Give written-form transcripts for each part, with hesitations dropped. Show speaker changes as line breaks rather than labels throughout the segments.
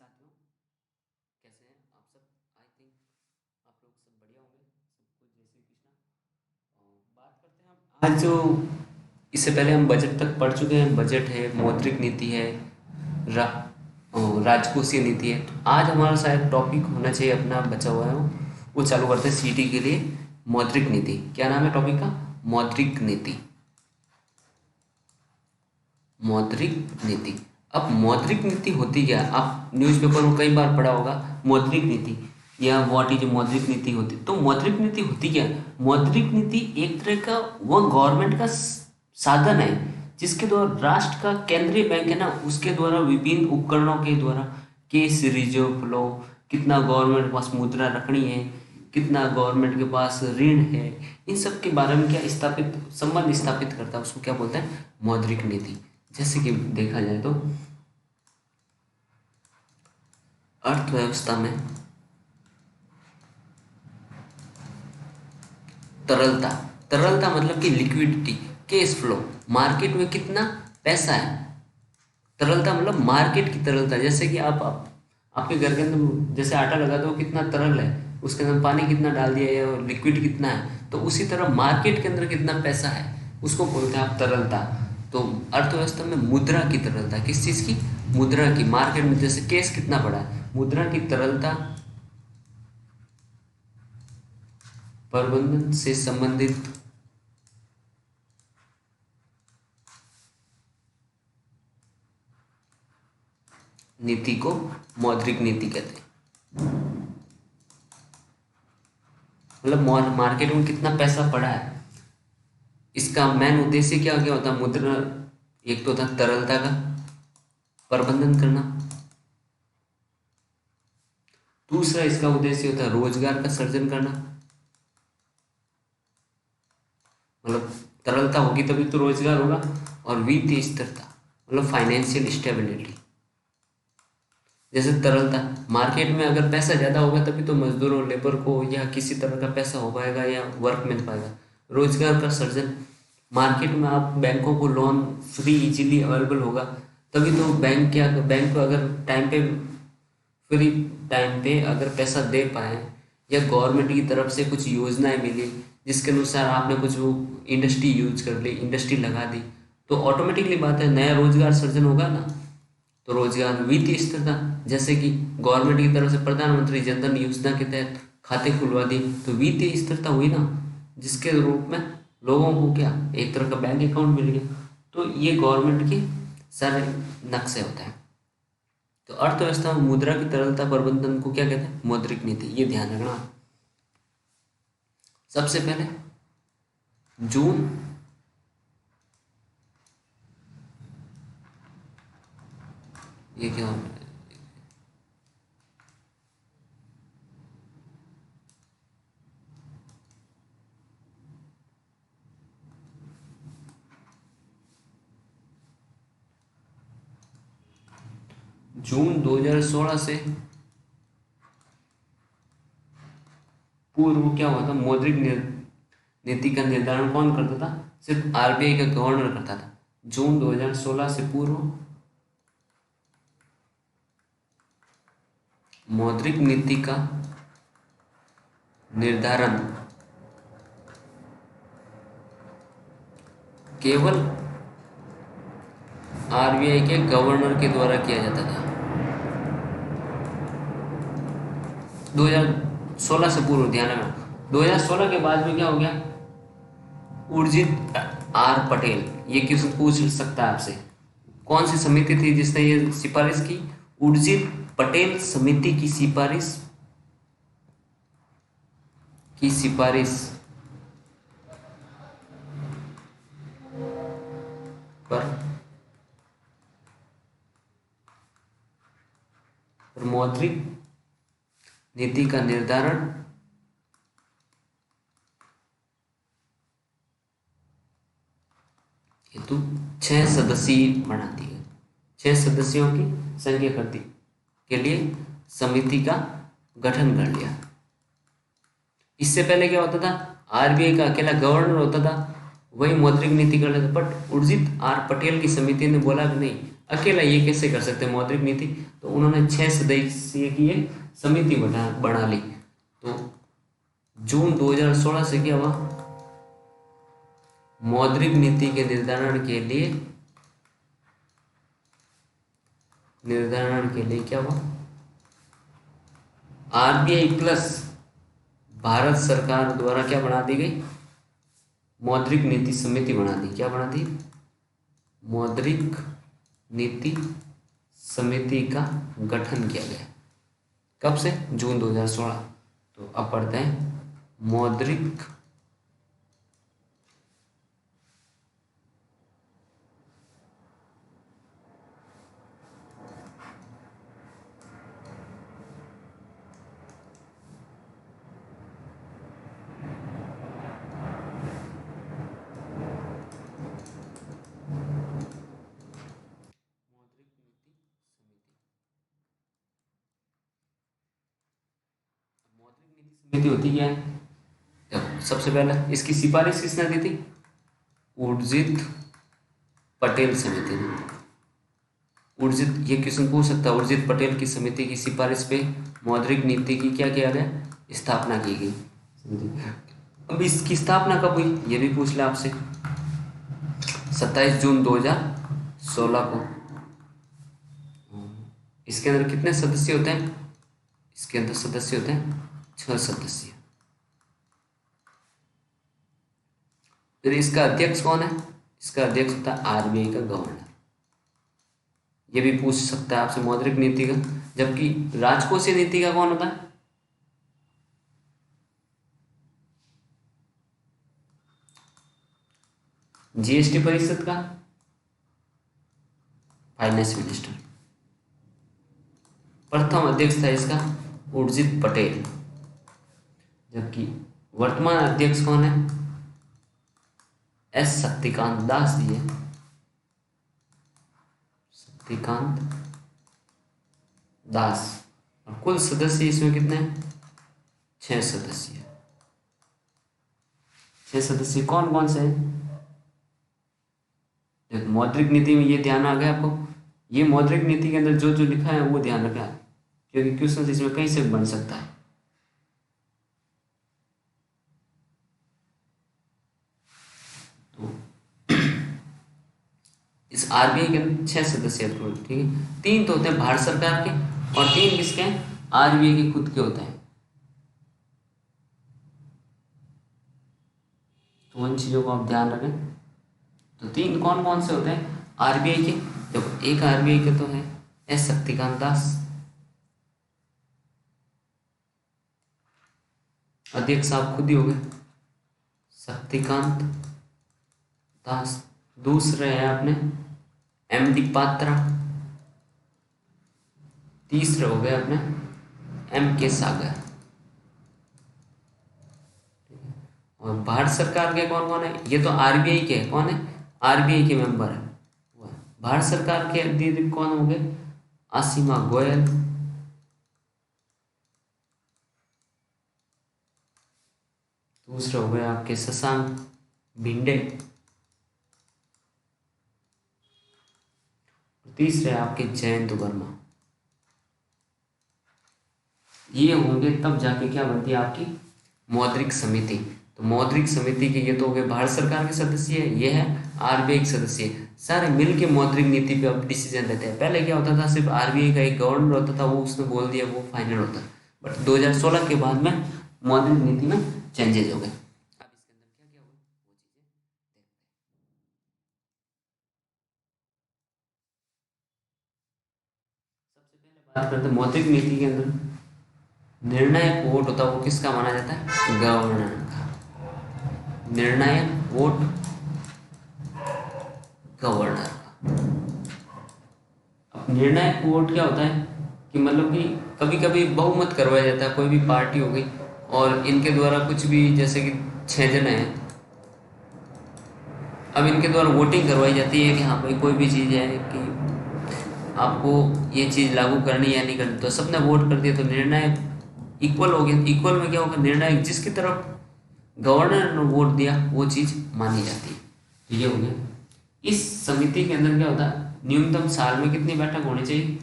साथियों, कैसे हैं आप सब। आई थिंक आप लोग सब बढ़िया होंगे, सब कुछ जय श्री कृष्णा। बात करते हैं हम आज जो इससे पहले हम बजट तक पढ़ चुके हैं। बजट है, मौद्रिक नीति है, रा, राजकोषीय नीति है। तो आज हमारा शायद टॉपिक होना चाहिए अपना बचा हुआ है वो चालू करते हैं सीटी के लिए। मौद्रिक नीति, क्या नाम है टॉपिक का? मौद्रिक नीति। मौद्रिक नीति। अब मौद्रिक नीति होती क्या? आप न्यूज़पेपर में कई बार पढ़ा होगा मौद्रिक नीति या व्हाट इज मौद्रिक नीति होती। तो मौद्रिक नीति होती क्या? मौद्रिक नीति एक तरह का वह गवर्नमेंट का साधन है जिसके द्वारा राष्ट्र का केंद्रीय बैंक है ना, उसके द्वारा विभिन्न उपकरणों के द्वारा केस रिजर्व फ्लो, कितना गवर्नमेंट के पास मुद्रा रखनी है, कितना गवर्नमेंट के पास ऋण है, इन सब के बारे में क्या स्थापित संबंध स्थापित करता है, उसको क्या बोलते हैं? मौद्रिक नीति। जैसे कि देखा जाए तो अर्थव्यवस्था में तरलता, तरलता मतलब कि लिक्विडिटी, कैश फ्लो, मार्केट में कितना पैसा है। तरलता मतलब मार्केट की तरलता। जैसे कि आपके घर के अंदर जैसे आटा लगा दो, कितना तरल है, उसके अंदर पानी कितना डाल दिया है और लिक्विड कितना है, तो उसी तरह मार्केट के अंदर कितना पैसा है उसको बोलते हैं आप तरलता। तो अर्थव्यवस्था में मुद्रा की तरलता, किस चीज़ की? मुद्रा की। मार्केट में जैसे कैश कितना बड़ा है, मुद्रा की तरलता प्रबंधन से संबंधित नीति को मौद्रिक नीति कहते हैं। मतलब मार्केट में कितना पैसा पड़ा है, इसका मेन उद्देश्य क्या क्या होता है? मुद्रा, एक तो होता है तरलता का प्रबंधन करना, दूसरा इसका उद्देश्य होता है रोजगार का सृजन करना। मतलब तरलता होगी तभी तो रोजगार होगा। और वित्तीय स्थिरता मतलब फाइनेंशियल स्टेबिलिटी। जैसे तरलता, मार्केट में अगर पैसा ज़्यादा होगा तभी तो मजदूरों, लेबर को या किसी तरह का पैसा हो पाएगा या वर्क मिल पाएगा। रोजगार का सृजन, मार्केट में आप बैंकों को लोन फ्री इजीली अवेलेबल होगा तभी तो बैंक को अगर टाइम पे फ्री टाइम पे अगर पैसा दे पाए, या गवर्नमेंट की तरफ से कुछ योजनाएं मिली जिसके अनुसार आपने कुछ वो इंडस्ट्री यूज कर ली, इंडस्ट्री लगा दी, तो ऑटोमेटिकली बात है नया रोजगार सृजन होगा ना। तो रोजगार, वित्तीय स्थिरता, जैसे कि गवर्नमेंट की तरफ से प्रधानमंत्री जनधन योजना के तहत खाते खुलवा दिए तो वित्तीय स्थिरता हुई ना, जिसके रूप में लोगों को क्या एक तरह का बैंक अकाउंट मिल गया। तो ये गवर्नमेंट के सारे नक्शे होते हैं। तो अर्थव्यवस्था में मुद्रा की तरलता प्रबंधन को क्या कहते हैं? मौद्रिक नीति। ये ध्यान रखना। सबसे पहले जून ये क्या हो रहा है? जून 2016 से पूर्व क्या हुआ था? मौद्रिक नीति का निर्धारण कौन करता था? सिर्फ आरबीआई का गवर्नर करता था। जून 2016 से पूर्व मौद्रिक नीति का निर्धारण केवल आरबीआई के गवर्नर के द्वारा किया जाता था। 2016 से पूर्व, ध्यान रखना। 2016 के बाद में क्या हो गया? उर्जित आर पटेल, ये क्वेश्चन पूछ सकता है आपसे, कौन सी समिति थी जिसने ये सिफारिश की? उर्जित पटेल समिति की सिफारिश पर मौद्रिक नीति का निर्धारण हेतु 6 सदस्यीय बनाती है। 6 सदस्यों की संख्या करती के लिए समिति का गठन कर लिया। इससे पहले क्या होता था? आरबीआई का अकेला गवर्नर होता था, वही मौद्रिक नीति कर लेता। बट उर्जित आर पटेल की समिति ने बोला कि नहीं, अकेला ये कैसे कर सकते हैं मौद्रिक नीति? तो उन्होंने 6 सदस्यीय की एक समिति बना ली। तो जून 2016 से क्या हुआ, मौद्रिक नीति के निर्धारण के लिए क्या हुआ, आरबीआई प्लस भारत सरकार द्वारा क्या बना दी गई, मौद्रिक नीति समिति बना दी। क्या बना दी? मौद्रिक नीति समिति का गठन किया गया। कब से? जून 2016। तो अब पढ़ते हैं मौद्रिक समिति होती क्या है? सबसे पहले इसकी सिफारिश किसने दी थी? उर्जित पटेल समिति ने। ये क्वेश्चन पूछ सकता है, उर्जित पटेल की समिति की सिफारिश पे मौद्रिक नीति की क्या किया गया, स्थापना की गई। अब इसकी स्थापना कब हुई ये भी पूछ ले आपसे, 27 जून 2016 को। इसके अंदर कितने सदस्य होते हैं? इसके अंदर सदस्य होते हैं 6 सदस्य। फिर इसका अध्यक्ष कौन है? इसका अध्यक्ष होता है आरबीआई का गवर्नर। ये भी पूछ सकता है आपसे मौद्रिक नीति का। जबकि राजकोषीय नीति का कौन होता है? जीएसटी परिषद का फाइनेंस मिनिस्टर। प्रथम अध्यक्ष था इसका उर्जित पटेल। जबकि वर्तमान अध्यक्ष कौन है? एस शक्तिकांत दास जी है। शक्तिकांत दास। और कुल सदस्य इसमें कितने हैं? 6 सदस्य। 6 सदस्य कौन कौन से हैं? मौद्रिक नीति में ये ध्यान आ गया आपको। ये मौद्रिक नीति के अंदर जो जो लिखा है वो ध्यान रखा है, क्योंकि क्वेश्चन इसमें कहीं से बन सकता है। तो इस आरबीआई के अंदर 6 सदस्य, ठीक है। 3 तो होते हैं भारत सरकार के और 3 किसके हैं? आरबीआई के खुद के होते हैं। तो उन चीजों को आप ध्यान रखें। तो 3 कौन कौन से होते हैं आरबीआई के? देखो, एक आरबीआई के तो है एस शक्तिकांत दास, अध्यक्ष आप खुद ही हो गए शक्तिकांत दास। दूसरे हैं आपने एमडी पात्रा। तीसरे हो गए अपने एमके सागर। और भारत सरकार के कौन कौन है? ये तो आरबीआई के है। कौन है? आरबीआई के मेंबर है। भारत सरकार के अध्यक्ष कौन हो गए? आसिमा गोयल। दूसरे हो गए आपके शशांक भिंडे। तीसरे आपके जयंत वर्मा। ये होंगे तब जाके क्या बनती है आपकी मौद्रिक समिति। तो मौद्रिक समिति के ये तो हो गए भारत सरकार के सदस्य है, ये है आरबीआई के सदस्य, सारे मिलके मौद्रिक नीति पे अब डिसीजन लेते हैं। पहले क्या होता था, सिर्फ आरबीआई का एक गवर्नर होता था, वो उसने बोल दिया वो फाइनल होता। बट 2016 के बाद में मौद्रिक नीति में चेंजेस हो गए। अब इसके अंदर क्या क्या हुआ वो चीजें देखते हैं। सबसे पहले बात करते हैं मौद्रिक नीति के अंदर निर्णायक वोट होता है वो किसका माना जाता है? गवर्नर का। निर्णायक वोट गवर्नर का। अब निर्णायक वोट क्या होता है कि मतलब कि कभी कभी बहुमत करवाया जाता है, कोई भी पार्टी हो गई और इनके द्वारा कुछ भी, जैसे कि 6 जने हैं, अब इनके द्वारा वोटिंग करवाई जाती है कि हाँ भाई कोई भी चीज़ है कि आपको ये चीज़ लागू करनी या नहीं करनी, तो सबने वोट कर दिया तो निर्णायक इक्वल हो गया। इक्वल में क्या होगा, निर्णायक जिसकी तरफ गवर्नर ने वोट दिया वो चीज़ मानी जाती है। तो ये हो गया। इस समिति के अंदर क्या होता है, न्यूनतम साल में कितनी बैठक होनी चाहिए,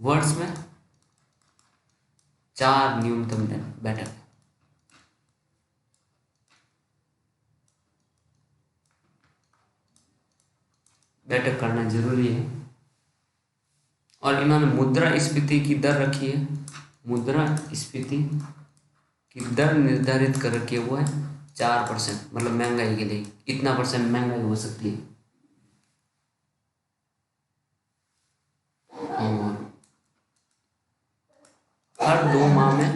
वर्ष में 4 न्यूनतम बैठक। बैठक करना जरूरी है। और इन्होंने मुद्रास्फीति की दर रखी है, मुद्रास्फीति की दर निर्धारित कर रखी है, वो है 4%, मतलब महंगाई के लिए इतना परसेंट महंगाई हो सकती है। और हर 2 माह में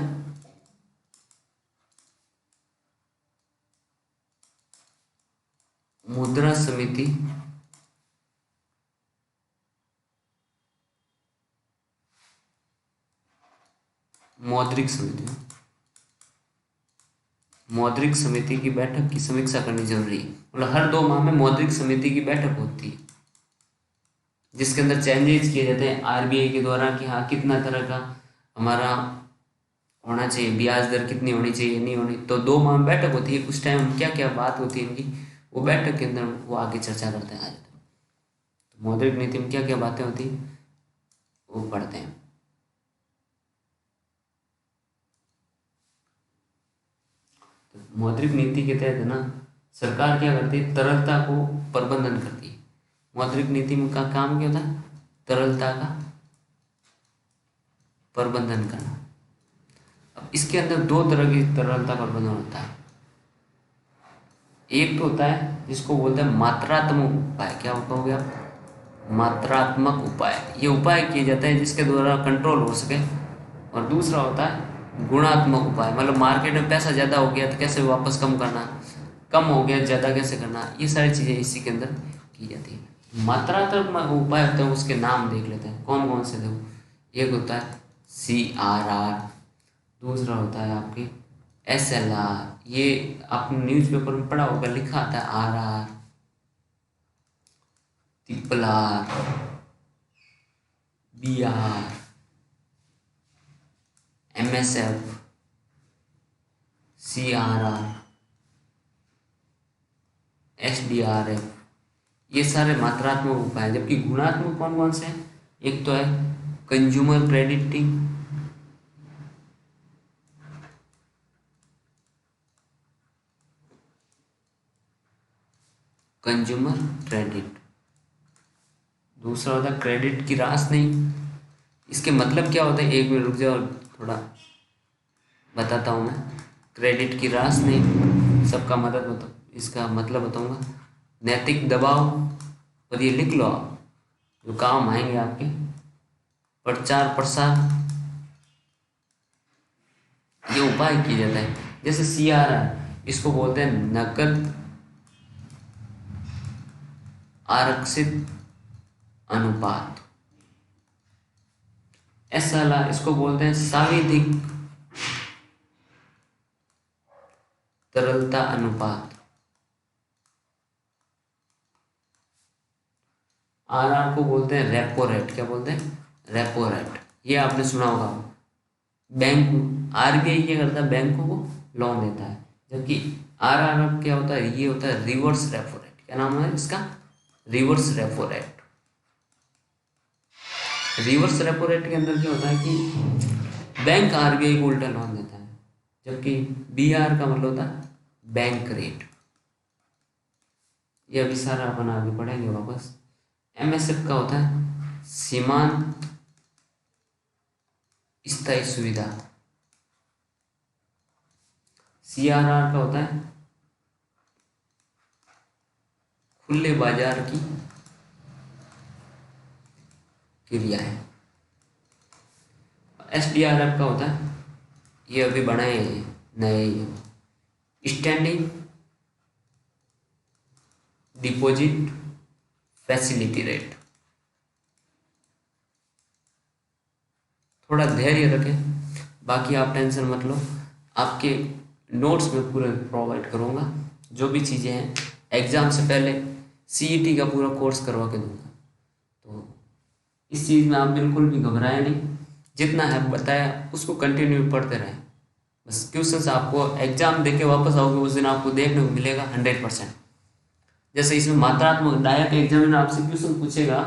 मुद्रा समिति मौद्रिक समिति की बैठक की समीक्षा करनी जरूरी है। मतलब हर 2 माह में मौद्रिक समिति की बैठक होती है, जिसके अंदर चेंजेस किए जाते हैं आरबीआई के द्वारा कि हाँ कितना तरह का हमारा होना चाहिए, ब्याज दर कितनी होनी चाहिए, नहीं होनी। तो 2 माह में बैठक होती है, उस टाइम क्या क्या बात होती है इनकी, वो बैठक के अंदर वो आगे चर्चा करते हैं। आज तो मौद्रिक नीति में क्या क्या बातें होती हैं वो पढ़ते हैं। तो मौद्रिक नीति के तहत ना सरकार क्या करती है, तरलता को प्रबंधन करती है। मौद्रिक नीति में का काम क्या होता है, तरलता का प्रबंधन करना। अब इसके अंदर 2 तरह की तरलता प्रबंधन होता है। एक तो होता है जिसको बोलते हैं मात्रात्मक उपाय। क्या कहोगे आप, मात्रात्मक उपाय। ये उपाय किए जाते हैं जिसके द्वारा कंट्रोल हो सके। और दूसरा होता है गुणात्मक उपाय, मतलब मार्केट में पैसा ज़्यादा हो गया तो कैसे वापस कम करना, कम हो गया ज़्यादा कैसे करना, ये सारी चीज़ें इसी के अंदर की जाती है। मात्रात्मक उपाय होते हैं, उसके नाम देख लेते हैं कौन कौन से थे। एक होता है CRR, दूसरा होता है आपकी SLR, ये आपने न्यूज़पेपर में पढ़ा होगा, लिखा आता है RR, TRR, BR, MSF, CRR, SDRF, ये सारे मात्रात्मक उपाय हैं। जबकि गुणात्मक कौन कौन से हैं, एक तो है कंज्यूमर क्रेडिटिंग, कंज्यूमर क्रेडिट, दूसरा होता है क्रेडिट की रास नहीं। इसके मतलब क्या होता है, एक मिनट रुक जाओ, थोड़ा बताता हूँ मैं। क्रेडिट की रास नहीं, सबका मदद बता, इसका मतलब बताऊँगा। नैतिक दबाव, और ये लिख लो आप, जो काम आएंगे आपके। प्रचार प्रसार, ये उपाय किया जाता है। जैसे CRR, इसको बोलते हैं नकद आरक्षित अनुपात। SLR, इसको बोलते हैं सांविधिक तरलता अनुपात। RR को बोलते हैं रेपो रेट। क्या बोलते हैं, रेपो रेट। ये आपने सुना होगा। बैंक, RBI क्या करता है, बैंकों को लोन देता है। जबकि RR क्या होता है, ये होता है रिवर्स रेपो रेट। क्या नाम है इसका, reverse repo rate. Reverse repo rate के अंदर क्या होता है कि बैंक RBI को उल्टा लोन देता है, जबकि BR का मतलब होता है बैंक रेट। ये अभी सारा अपन आगे पढ़ेंगे वापस। MSF का होता है सीमांत स्थायी सुविधा। CRR का होता है खुले बाजार की क्रिया है। SDRF का होता है, ये अभी बनाए हैं नए, स्टैंडिंग डिपॉजिट फैसिलिटी रेट। थोड़ा धैर्य रखें, बाकी आप टेंशन मत लो, आपके नोट्स में पूरे प्रोवाइड करूँगा। जो भी चीज़ें हैं एग्ज़ाम से पहले CET का पूरा कोर्स करवा के दूँगा। तो इस चीज़ में आप बिल्कुल भी घबराएं नहीं, जितना है बताया उसको कंटिन्यू पढ़ते रहें। बस क्वेश्चंस आपको एग्जाम देके वापस आओगे उस दिन आपको देखने को मिलेगा 100%। जैसे इसमें मात्रात्मक, डायरेक्ट एग्जामिनर आपसे क्वेश्चन पूछेगा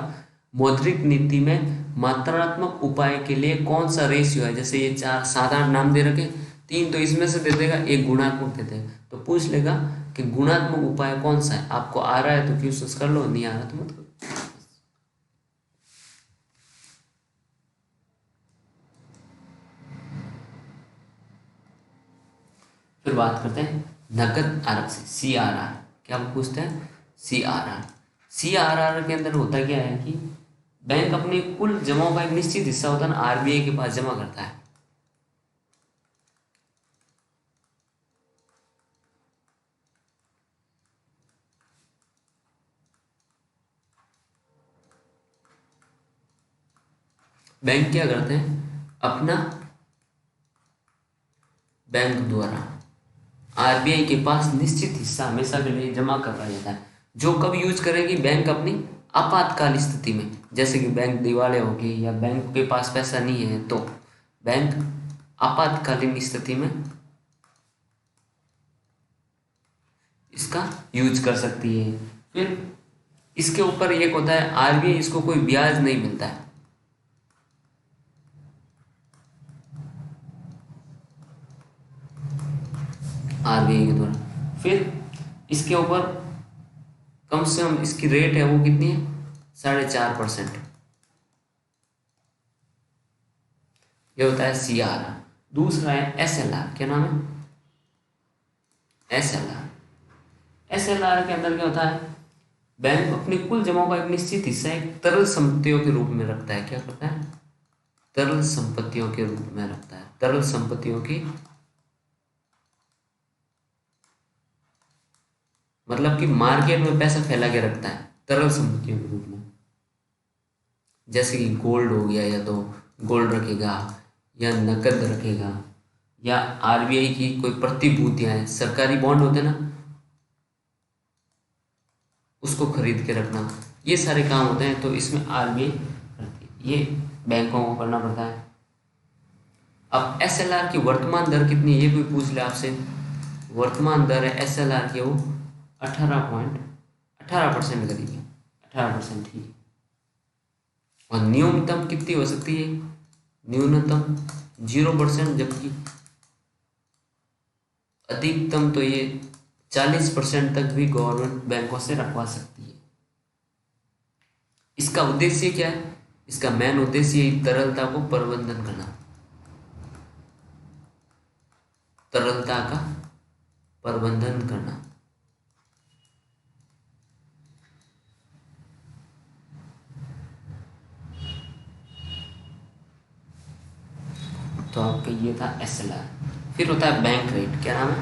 मौद्रिक नीति में मात्रात्मक उपाय के लिए कौन सा रेशियो है? जैसे ये 4 7 8 नाम दे रखे, 3 तो इसमें से दे देगा, एक गुणात्मक दे देगा, तो पूछ लेगा कि गुणात्मक उपाय कौन सा है। आपको आ रहा है तो क्वेश्चन कर लो, नहीं आ रहा तो मत करो। फिर बात करते हैं नकद आरक्षी, CRR। क्या पूछते हैं? CRR। CRR के अंदर होता क्या है कि बैंक अपने कुल जमाओं का एक निश्चित हिस्सा होता है ना, RBI के पास जमा करता है। बैंक क्या करते हैं? अपना बैंक द्वारा RBI के पास निश्चित हिस्सा हमेशा के लिए जमा करवाया जाता है, जो कब यूज करेगी? बैंक अपनी आपातकाल स्थिति में, जैसे कि बैंक दिवालिया हो गई या बैंक के पास पैसा नहीं है, तो बैंक आपातकालीन स्थिति में इसका यूज कर सकती है। फिर इसके ऊपर एक होता है RBI, इसको कोई ब्याज नहीं मिलता है। RBI के द्वारा। फिर इसके ऊपर कम से कम इसकी रेट है वो कितनी है? 4.5%। ये होता है CRR। दूसरा है SLR। क्या नाम है? SLR के अंदर क्या होता है? बैंक अपनी कुल जमाओं का एक निश्चित हिस्सा एक तरल संपत्तियों के रूप में रखता है। क्या करता है? तरल संपत्तियों के रूप में रखता है। तरल संपत्तियों की मतलब कि मार्केट में पैसा फैला के रखता है तरल संपत्तियों के रूप में, जैसे कि गोल्ड हो गया, या तो गोल्ड रखेगा या नकद रखेगा, या RBI की कोई प्रतिभूतियां हैं, सरकारी बॉन्ड होते हैं ना, उसको खरीद के रखना, ये सारे काम होते हैं। तो इसमें RBI करती है, ये बैंकों को करना पड़ता है। अब SLR की वर्तमान दर कितनी है, ये कोई पूछ ले आपसे। वर्तमान दर है SLR की, वो 18% करीब है, 18% ही। और न्यूनतम कितनी हो सकती है? न्यूनतम 0%, जबकि अधिकतम तो ये 40% तक भी गवर्नमेंट बैंकों से रखवा सकती है। इसका उद्देश्य क्या है? इसका मेन उद्देश्य यही तरलता को प्रबंधन करना, तरलता का प्रबंधन करना। तो आपका ये था SLR। फिर होता है बैंक रेट। क्या नाम है?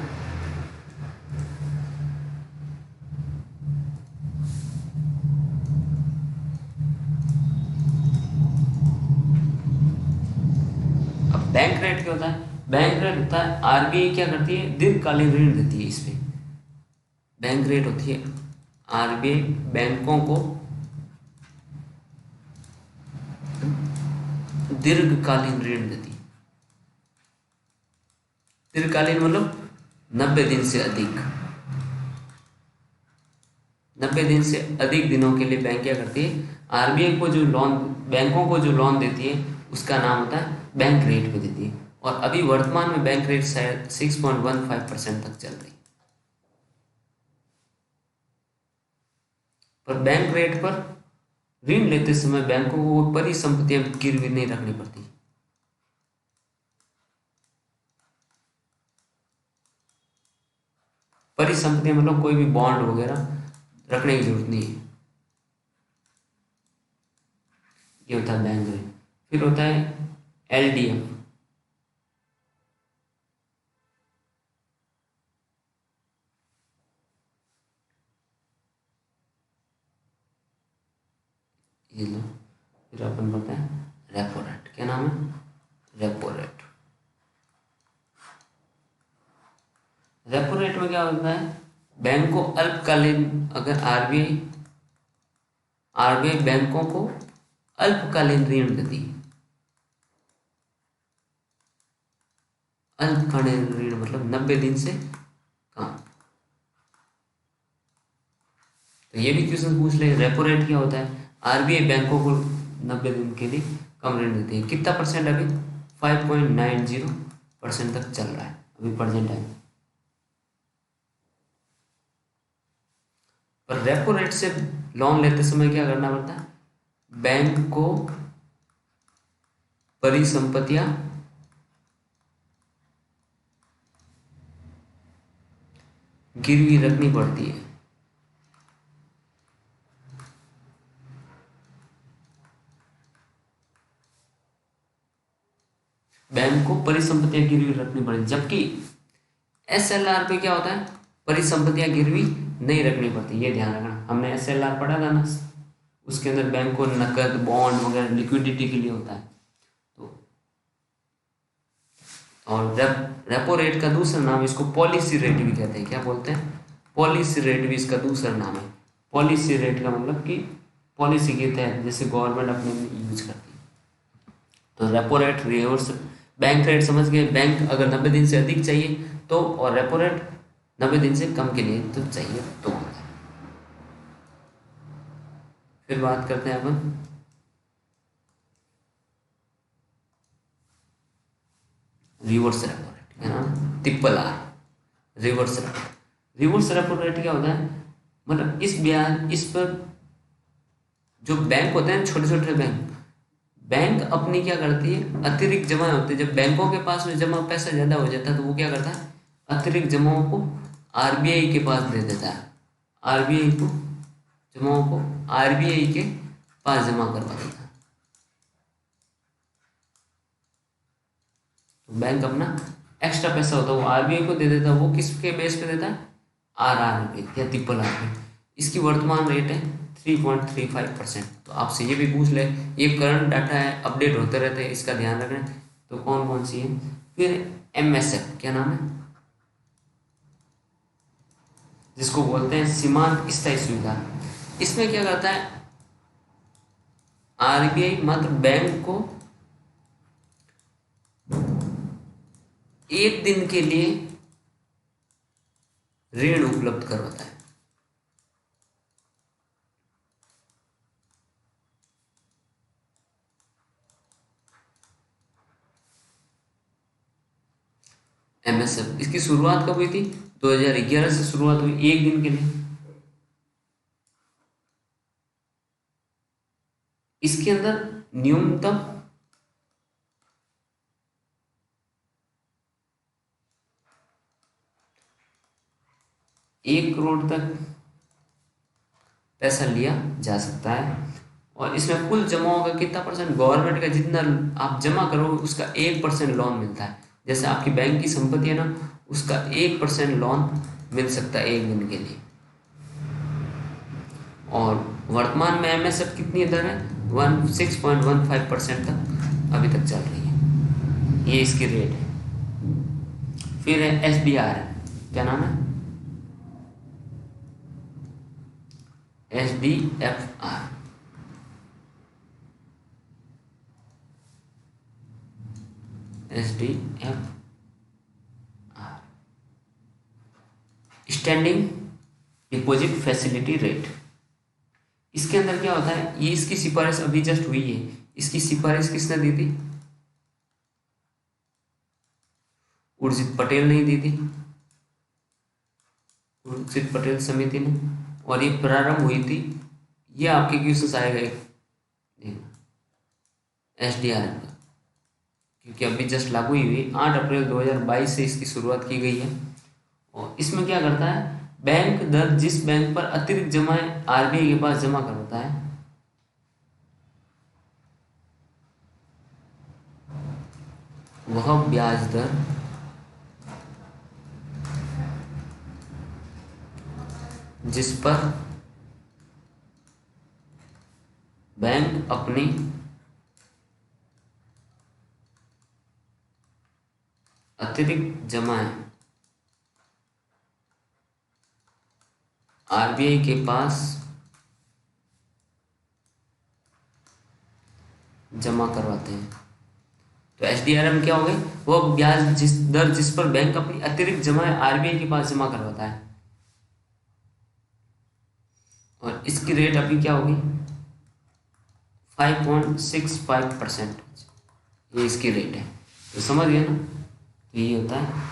अब बैंक रेट क्या होता है? बैंक रेट होता है RBI क्या करती है? दीर्घकालीन ऋण देती है। इस पे बैंक रेट होती है RBI बैंकों को दीर्घकालीन ऋण देती है। दीर्घकालीन मतलब 90 दिन से अधिक, 90 दिन से अधिक दिनों के लिए बैंक क्या करती है? RBI को जो लोन, बैंकों को जो लोन देती है, उसका नाम होता है बैंक रेट पे देती है। और अभी वर्तमान में बैंक रेट शायद 6.15% तक चल रही है। पर बैंक रेट पर ऋण लेते समय बैंकों को परिसंपत्तियां गिरवी नहीं रखनी पड़ती। परिसंपत्तियां मतलब कोई भी बॉन्ड वगैरह रखने की जरूरत नहीं है। ये होता है बैंक रेट। फिर होता है LDF। ये लो। फिर अपन पढ़ते हैं रेपो रेट। क्या नाम है? Repo rate. रेपो रेट में क्या होता है? बैंक को अल्पकालीन, अगर आरबीआई बैंकों को अल्पकालीन ऋण देती है। अल्पकालीन ऋण मतलब 90 दिन से कम। तो ये भी क्वेश्चन पूछ ले, रेपो रेट क्या होता है? आरबीआई बैंकों को 90 दिन के लिए कम ऋण देती है। कितना परसेंट अभी? 5.90% तक चल रहा है अभी प्रेजेंट टाइम। पर रेपो रेट से लोन लेते समय क्या करना पड़ता है? बैंक को परिसंपत्तियां गिरवी रखनी पड़ती है। बैंक को परिसंपत्तियां गिरवी रखनी पड़ती, जबकि एसएलआर पे क्या होता है? परिसंपत्तियां गिरवी नहीं रखनी पड़ती। ये ध्यान रखना, हमने एसएलआर पढ़ा था ना, उसके अंदर बैंक को नकद, बॉन्ड वगैरह लिक्विडिटी के लिए होता है। तो और रेपो रेट का दूसरा नाम, इसको पॉलिसी रेट भी कहते हैं। क्या बोलते हैं? पॉलिसी रेट भी इसका दूसरा नाम है। पॉलिसी रेट का मतलब कि पॉलिसी के तहत जैसे गवर्नमेंट अपने यूज करती है। तो repo rate, reverse bank rate समझ गए। बैंक अगर 90 दिन से अधिक चाहिए तो, और रेपो रेट 90 दिन से कम के लिए तो चाहिए तो। फिर बात करते हैं अपन रिवर्स रेपो रेट, क्या नाम? Triple R, reverse repo. Reverse repo rate क्या होता है? मतलब इस ब्याज, इस पर जो बैंक होते हैं, छोटे छोटे बैंक अपनी क्या करती है? अतिरिक्त जमा होते हैं। जब बैंकों के पास में जमा पैसा ज़्यादा हो जाता है तो वो क्या करता है? अतिरिक्त जमाओं को आरबीआई के पास दे देता है। आरबीआई को जमाओं को आरबीआई के पास जमा करवा देता है। तो बैंक अपना एक्स्ट्रा पैसा होता है वो आरबीआई को दे देता है। वो किसके बेस पे देता है? आरआर पे या ट्रिपल आर पे। इसकी वर्तमान रेट है 3.35%। तो आपसे ये भी पूछ ले, ये करंट डाटा है, अपडेट होते रहते हैं, इसका ध्यान रखना। तो कौन कौन सी है? फिर एमएसएफ, क्या नाम है? जिसको बोलते हैं सीमांत स्थायी सुविधा। इसमें क्या करता है? आरबीआई मात्र बैंक को 1 दिन के लिए ऋण उपलब्ध करवाता है। एमएसएफ, इसकी शुरुआत कब हुई थी? 2011 से शुरुआत हुई, 1 दिन के लिए। इसके अंदर न्यूनतम 1 करोड़ तक पैसा लिया जा सकता है। और इसमें कुल जमाओं का कितना परसेंट? गवर्नमेंट का जितना आप जमा करोगे उसका 1% लोन मिलता है। जैसे आपकी बैंक की संपत्ति है ना, उसका 1% लोन मिल सकता है 1 दिन के लिए। और वर्तमान में एमएसएफ कितनी दर है? 6.15% तक अभी तक चल रही है। ये इसकी रेट है। फिर है एसडीआर, क्या नाम है? एसडीएफआर। एसडीएफआर, स्टैंडिंग डिपॉजिट फैसिलिटी रेट। इसके अंदर क्या होता है? ये इसकी सिफारिश अभी जस्ट हुई है। इसकी सिफारिश किसने दी थी? उर्जित पटेल ने दी थी, उर्जित पटेल समिति ने। और ये प्रारंभ हुई थी, ये आपके क्वेश्चन आएगा एक एसडीआर का, क्योंकि अभी जस्ट लागू हुई 8 अप्रैल 2022 से इसकी शुरुआत की गई है। और इसमें क्या करता है? बैंक दर जिस बैंक पर अतिरिक्त जमा आरबीआई के पास जमा करता है, वह ब्याज दर जिस पर बैंक अपनी अतिरिक्त जमाएं आरबीआई के पास जमा करवाते हैं। तो एसडीआरएम क्या हो गई? वो ब्याज जिस पर बैंक अपनी अतिरिक्त जमाएं आरबीआई के पास जमा करवाता है। और इसकी रेट अभी क्या होगी? 5.65%, ये इसकी रेट है। तो समझ गए ना, तो ये होता है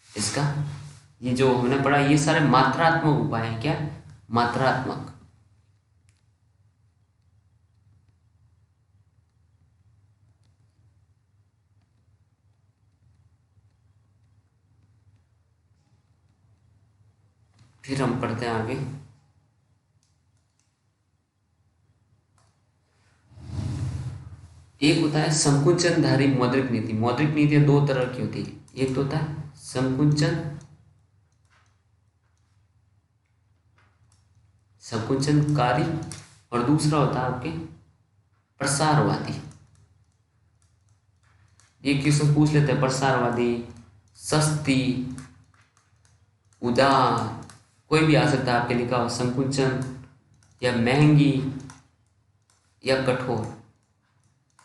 इसका, ये जो हमने पढ़ा ये सारे मात्रात्मक उपाय हैं। क्या? मात्रात्मक। फिर हम पढ़ते हैं आगे। एक होता है संकुचनधारी मौद्रिक नीति। मौद्रिक नीतियां दो तरह की होती है, एक तो होता है संकुचनकारी और दूसरा होता है आपके प्रसारवादी। ये क्वेश्चन पूछ लेते हैं, प्रसारवादी, सस्ती, उदार, कोई भी आ सकता है आपके लिखा हो, संकुचन या महंगी या कठोर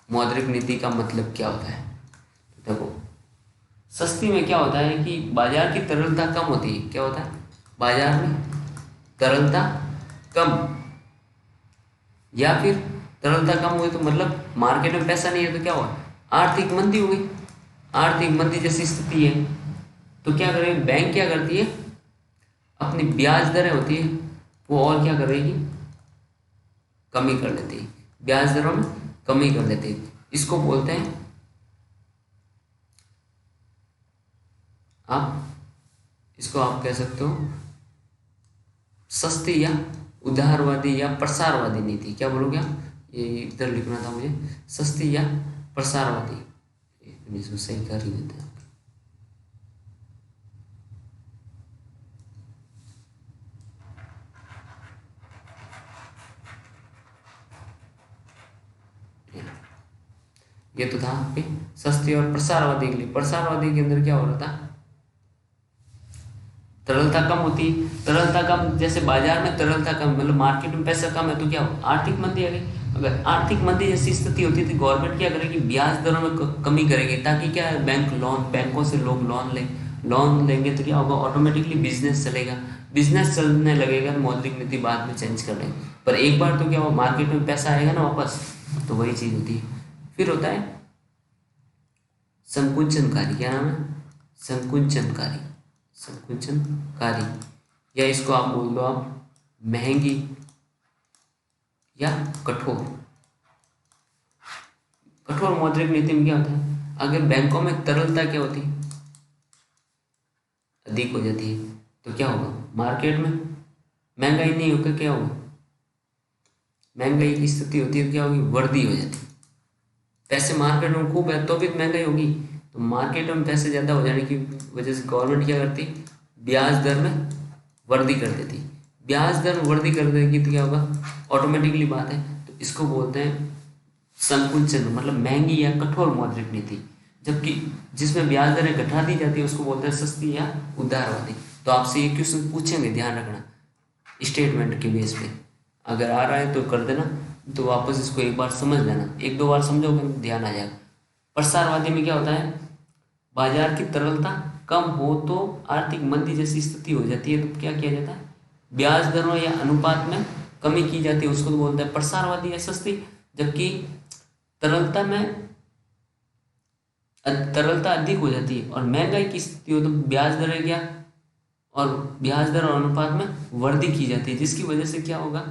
मौद्रिक नीति का मतलब क्या होता है। देखो, सस्ती में क्या होता है कि बाजार की तरलता कम होती है। क्या होता है? बाजार में तरलता कम, या फिर तरलता कम हुई तो मतलब मार्केट में पैसा नहीं है तो क्या हुआ? आर्थिक मंदी हो गई। आर्थिक मंदी जैसी स्थिति है तो क्या करेगी बैंक? क्या करती है? अपनी ब्याज दरें होती है वो और क्या करेगी? कमी कर लेती है, ब्याज दरों में कमी कर लेती है। इसको बोलते हैं आप कह सकते हो सस्ती या उदारवादी या प्रसारवादी नीति। क्या बोलोगे आप? ये इधर लिखना था मुझे, सस्ती या प्रसारवादी। इसको सही कर ही देते हैं। ये तो था आपके सस्ती और प्रसारवादी के लिए। प्रसारवादी के अंदर क्या हो रहा था? तरलता कम होती। तरलता कम, जैसे बाजार में तरलता कम मतलब मार्केट में पैसा कम है तो क्या हो? आर्थिक मंदी आ गई। अगर आर्थिक मंदी जैसी स्थिति होती है तो गवर्नमेंट क्या करेगी? ब्याज दरों में कमी करेगी, ताकि क्या है, बैंकों से लोग लोन लेंगे तो क्या होगा? ऑटोमेटिकली बिजनेस चलेगा, बिजनेस चलने लगेगा तो मौद्रिक नीति बाद में चेंज कर लेंगे। पर एक बार तो क्या हो, मार्केट में पैसा आएगा ना वापस, तो वही चीज़ होती है। फिर होता है संकुचनकारी। क्या नाम है? संकुचनकारी। संकुचनकारी, या इसको आप बोल दो आप महंगी या कठोर। कठोर मौद्रिक नीति में क्या होता है? अगर बैंकों में तरलता क्या होती है? अधिक हो जाती है तो क्या होगा? मार्केट में महंगाई नहीं होकर क्या होगा? महंगाई की स्थिति होती है तो क्या होगी? वृद्धि हो जाती है। पैसे मार्केट में खूब है तो भी महंगाई होगी, तो मार्केट में पैसे ज़्यादा हो जाने की वजह से गवर्नमेंट क्या करती? ब्याज दर में वृद्धि कर देती। ब्याज दर में वृद्धि कर देगी तो क्या होगा? ऑटोमेटिकली बात है, तो इसको बोलते हैं संकुचन, मतलब महंगी या कठोर मौद्रिक नीति। जबकि जिसमें ब्याज दरें घटा दी जाती है उसको बोलते हैं सस्ती या उदारवादी। तो आपसे ये क्वेश्चन पूछेंगे, ध्यान रखना, स्टेटमेंट के बेस पे। अगर आ रहा है तो कर देना, तो वापस इसको एक बार समझ लेना, एक दो बार समझोगे तो ध्यान आ जाएगा। प्रसारवादी में क्या होता है? बाजार की तरलता कम हो तो आर्थिक मंदी जैसी स्थिति हो जाती है तो क्या किया जाता है? ब्याज दरों या अनुपात में कमी की जाती है, उसको तो बोलते हैं प्रसारवादी या सस्ती। जबकि तरलता अधिक हो जाती है और महंगाई की स्थिति हो तो ब्याज दरें क्या, और ब्याज दर और अनुपात में वृद्धि की जाती है, जिसकी वजह से क्या होगा?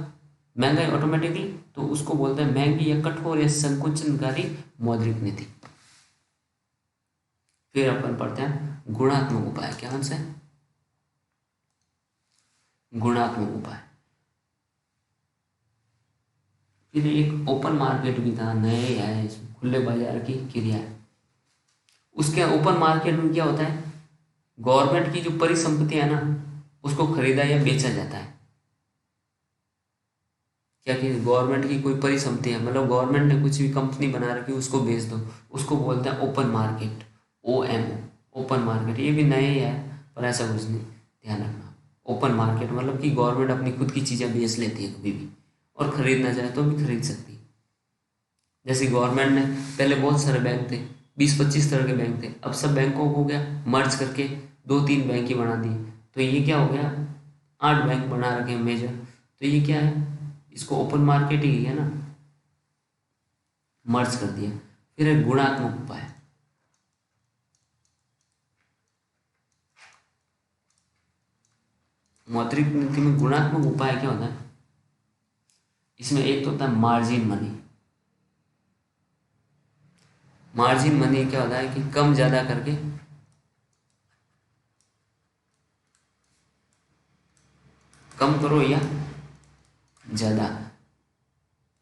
महंगाई ऑटोमेटिकली, तो उसको बोलते हैं महंगी या कठोर या संकुचनकारी मौद्रिक नीति। फिर अपन पढ़ते हैं गुणात्मक उपाय। क्या आंसर है? गुणात्मक उपाय। फिर एक ओपन मार्केट भी था, नए है इसमें, खुले बाजार की क्रिया है। उसके ओपन मार्केट में क्या होता है? गवर्नमेंट की जो परिसंपत्ति है ना, उसको खरीदा या बेचा जाता है। क्या कि गवर्नमेंट की कोई परिसंपत्ति है, मतलब गवर्नमेंट ने कुछ भी कंपनी बना रखी, उसको बेच दो, उसको बोलते हैं open market. OMO, open market. ये भी नए ही है पर ऐसा कुछ नहीं, ध्यान रखना। ओपन मार्केट मतलब कि गवर्नमेंट अपनी खुद की चीज़ें बेच लेती है कभी भी, और खरीदना चाहे तो भी खरीद सकती है। जैसे गवर्नमेंट ने पहले बहुत सारे बैंक थे, 20-25 तरह के बैंक थे, अब सब बैंकों को क्या मर्ज करके 2-3 बैंक ही बना दिए, तो ये क्या हो गया? 8 बैंक बना रखे हैं मेजर। तो ये क्या है? इसको ओपन मार्केट ही है ना, मर्ज कर दिया। फिर है गुणात्मक उपाय। मौद्रिक नीति में गुणात्मक उपाय क्या होता है? इसमें एक तो होता है मार्जिन मनी। मार्जिन मनी क्या होता है कि कम ज़्यादा करके कम करो या ज़्यादा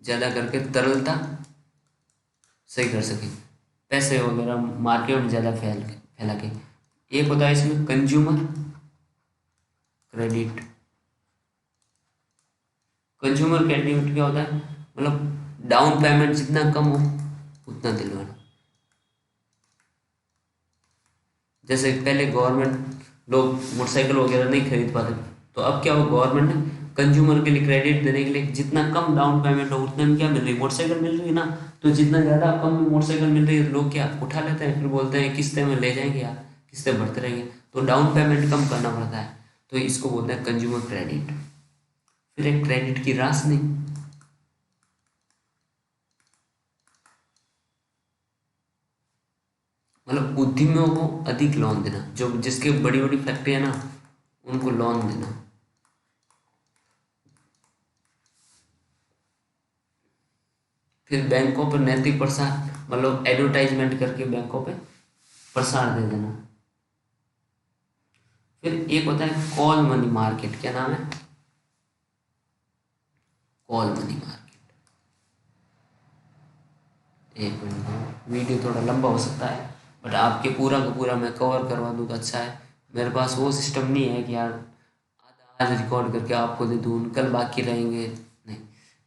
ज़्यादा करके तरलता सही कर सके, पैसे वगैरह मार्केट में ज़्यादा फैला के। एक होता है इसमें कंज्यूमर क्रेडिट। कंज्यूमर क्रेडिट क्या होता है? मतलब डाउन पेमेंट जितना कम हो उतना दिलवाना। जैसे पहले गवर्नमेंट लोग मोटरसाइकिल वगैरह नहीं खरीद पाते, तो अब क्या हो, गवर्नमेंट ने कंज्यूमर के लिए क्रेडिट देने के लिए जितना कम डाउन पेमेंट हो उतने में क्या मिल रही है, मोटरसाइकिल मिल रही है ना। तो जितना ज़्यादा कम में मोटरसाइकिल मिल रही है तो लोग क्या उठा लेते हैं, फिर बोलते हैं किस्तें में ले जाएंगे यार, किस्तें भरते रहेंगे, तो डाउन पेमेंट कम करना पड़ता है। तो इसको बोलते हैं कंज्यूमर क्रेडिट। फिर एक क्रेडिट की राशनि। मतलब उद्यमियों को अधिक लोन देना, जो जिसके बड़ी बड़ी फैक्ट्री है ना उनको लोन देना। फिर बैंकों पर नैतिक प्रसार, मतलब एडवर्टाइजमेंट करके बैंकों पे प्रसार दे देना। फिर एक होता है कॉल मनी मार्केट। क्या नाम है? Call money market. एक मिनट, वीडियो थोड़ा लंबा हो सकता है बट आपके पूरा का पूरा मैं कवर करवा दूँ तो अच्छा है। मेरे पास वो सिस्टम नहीं है कि यार आज रिकॉर्ड करके आपको दे दूँ कल बाकी रहेंगे, नहीं,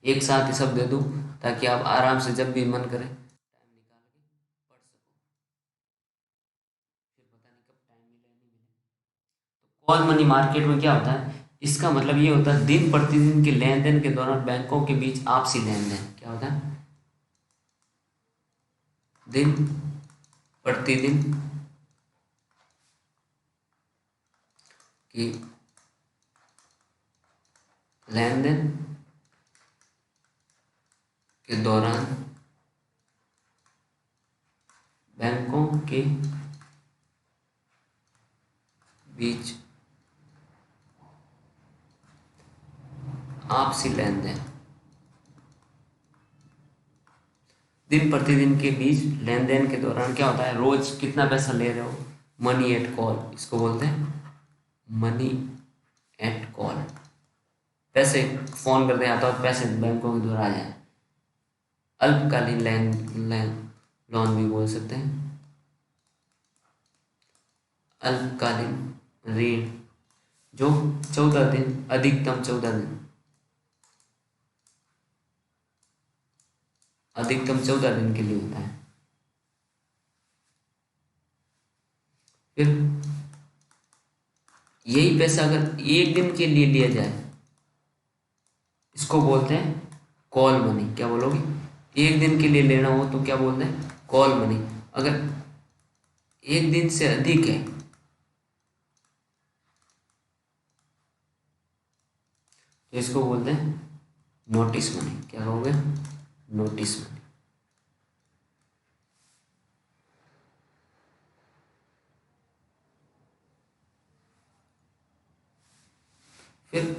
एक साथ ही सब दे दूँ ताकि आप आराम से जब भी मन करे टाइम निकाल के पढ़ सको। फिर पता नहीं कब टाइम मिले नहीं मिले। तो कॉल मनी मार्केट में क्या होता है? इसका मतलब ये होता है दिन प्रतिदिन के लेन देन के दौरान बैंकों के बीच आपसी लेन देन। क्या होता है? दिन प्रतिदिन की लेन देन के दौरान बैंकों के बीच आपसी लेन देन। दिन प्रतिदिन के बीच लेन देन के दौरान क्या होता है? रोज कितना पैसा ले रहे हो, मनी एट कॉल, इसको बोलते हैं मनी एट कॉल। पैसे फोन करते हैं तो पैसे बैंकों के द्वारा आ जाए। अल्पकालीन लेन लेन लोन भी बोल सकते हैं। अल्पकालीन ऋण जो 14 दिन, अधिकतम 14 दिन, अधिकतम 14 दिन के लिए होता है। फिर यही पैसा अगर एक दिन के लिए लिया जाए इसको बोलते हैं कॉल मनी। क्या बोलोगे? एक दिन के लिए लेना हो तो क्या बोलते हैं? Call money. अगर एक दिन से अधिक है तो इसको बोलते हैं नोटिस मनी। क्या कहोगे? Notice money. फिर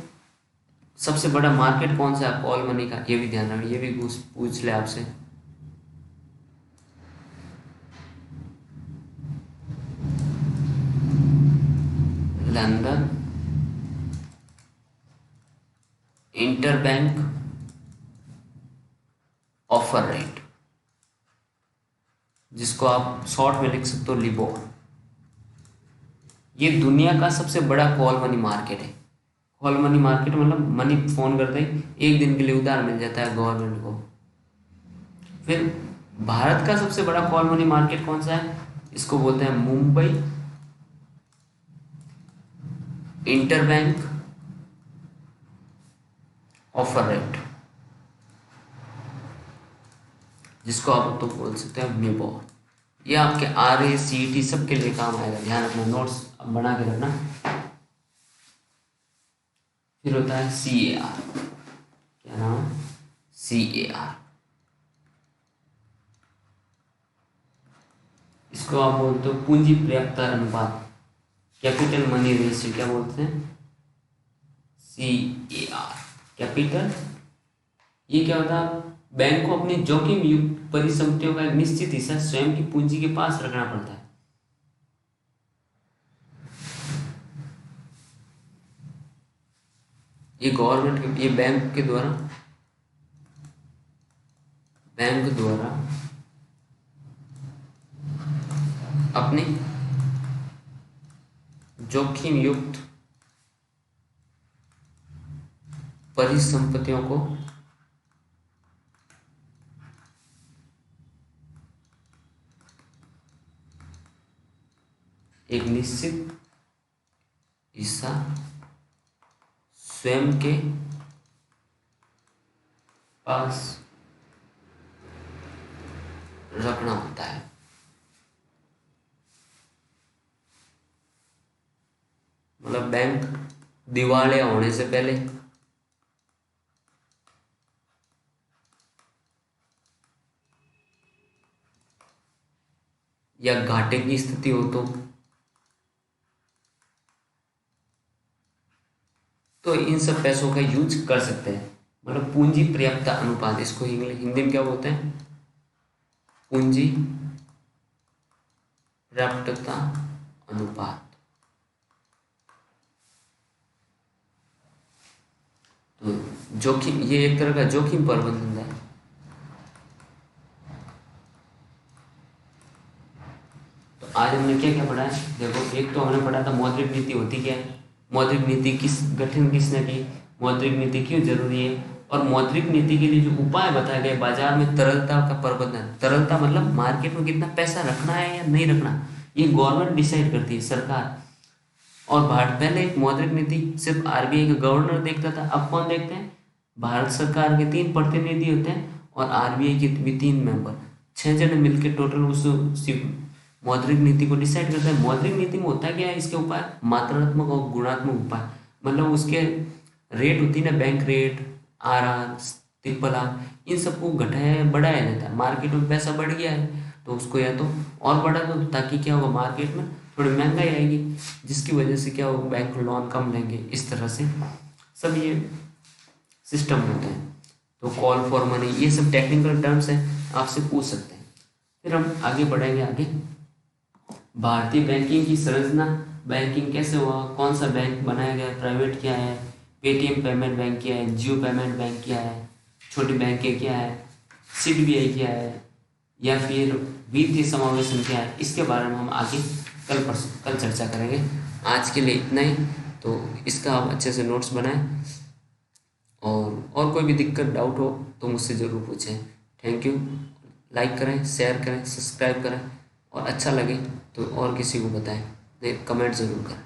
सबसे बड़ा मार्केट कौन सा है कॉल मनी का, ये भी ध्यान रखना, ये भी पूछ ले आपसे। लंदन इंटरबैंक ऑफर रेट, जिसको आप शॉर्ट में लिख सकते हो लिबोर। ये दुनिया का सबसे बड़ा कॉल मनी मार्केट है। कॉल मनी मार्केट मतलब मनी फोन करते ही एक दिन के लिए उधार मिल जाता है गवर्नमेंट को। फिर भारत का सबसे बड़ा कॉल मनी मार्केट कौन सा है? इसको बोलते हैं मुंबई इंटरबैंक ऑफर रेट, जिसको आप तो बोल सकते हैं मिबोर। ये आपके RA CET सबके लिए काम आएगा, ध्यान रखना, नोट्स बना के रखना। फिर होता है CAR। क्या नाम है? CAR। इसको आप बोलते हो पूंजी पर्याप्तता अनुपात, कैपिटल मनी रेशियो क्या बोलते हैं, CAR, कैपिटल। ये क्या होता है, बैंक को अपनी जोखिम युक्त परिसंपत्तियों का एक निश्चित हिस्सा स्वयं की पूंजी के पास रखना पड़ता है। ये गवर्नमेंट के, ये बैंक द्वारा अपनी जोखिम युक्त परिसंपत्तियों को एक निश्चित हिस्सा स्वयं के पास रखना होता है। मतलब बैंक दिवालिया होने से पहले या घाटे की स्थिति हो तो इन सब पैसों का यूज कर सकते हैं। मतलब पूंजी पर्याप्तता अनुपात, इसको हिंदी में क्या बोलते हैं, पूंजी पर्याप्तता अनुपात। तो जोखिम, ये एक तरह का जोखिम प्रबंधन है। तो आज हमने क्या क्या पढ़ा है, देखो एक तो हमने पढ़ा था मौद्रिक नीति होती क्या है, मौद्रिक नीति किस गठन किसने की, मौद्रिक नीति क्यों जरूरी है, और मौद्रिक नीति के लिए जो उपाय बताए गए, बाजार में तरलता का प्रबंधन। तरलता मतलब मार्केट में कितना पैसा रखना है या नहीं रखना, ये गवर्नमेंट डिसाइड करती है, सरकार। और भारत पहले एक मौद्रिक नीति सिर्फ RBI का गवर्नर देखता था, अब कौन देखते हैं, भारत सरकार के 3 प्रतिनिधि होते हैं और RBI के भी 3 मेंबर, 6 जने मिलकर टोटल उस मौद्रिक नीति को डिसाइड करता है। मौद्रिक नीति में होता क्या है, इसके उपाय मात्रात्मक और गुणात्मक उपाय। मतलब उसके रेट होती है ना, बैंक रेट, RR, RRR, इन सबको घटाया बढ़ाया जाता है। मार्केट में पैसा बढ़ गया है तो उसको या तो और बढ़ा दो, ताकि क्या होगा, मार्केट में थोड़ी महंगाई आएगी, जिसकी वजह से क्या होगा, बैंक लोन कम लेंगे। इस तरह से सब ये सिस्टम होता है। तो कॉल फॉर मनी, ये सब टेक्निकल टर्म्स हैं, आपसे पूछ सकते हैं। फिर हम आगे बढ़ेंगे। आगे भारतीय बैंकिंग की संरचना, बैंकिंग कैसे हुआ, कौन सा बैंक बनाया गया, प्राइवेट क्या है, पेटीएम पेमेंट बैंक क्या है, जियो पेमेंट बैंक क्या है, छोटी बैंकें क्या है, CDBI क्या है, या फिर वित्तीय समावेशन क्या है, इसके बारे में हम आगे कल चर्चा करेंगे। आज के लिए इतना ही। तो इसका आप अच्छे से नोट्स बनाएं, और कोई भी दिक्कत डाउट हो तो मुझसे ज़रूर पूछें। Thank you. लाइक करें, शेयर करें, सब्सक्राइब करें, और अच्छा लगे तो और किसी को बताएं, कमेंट ज़रूर करें।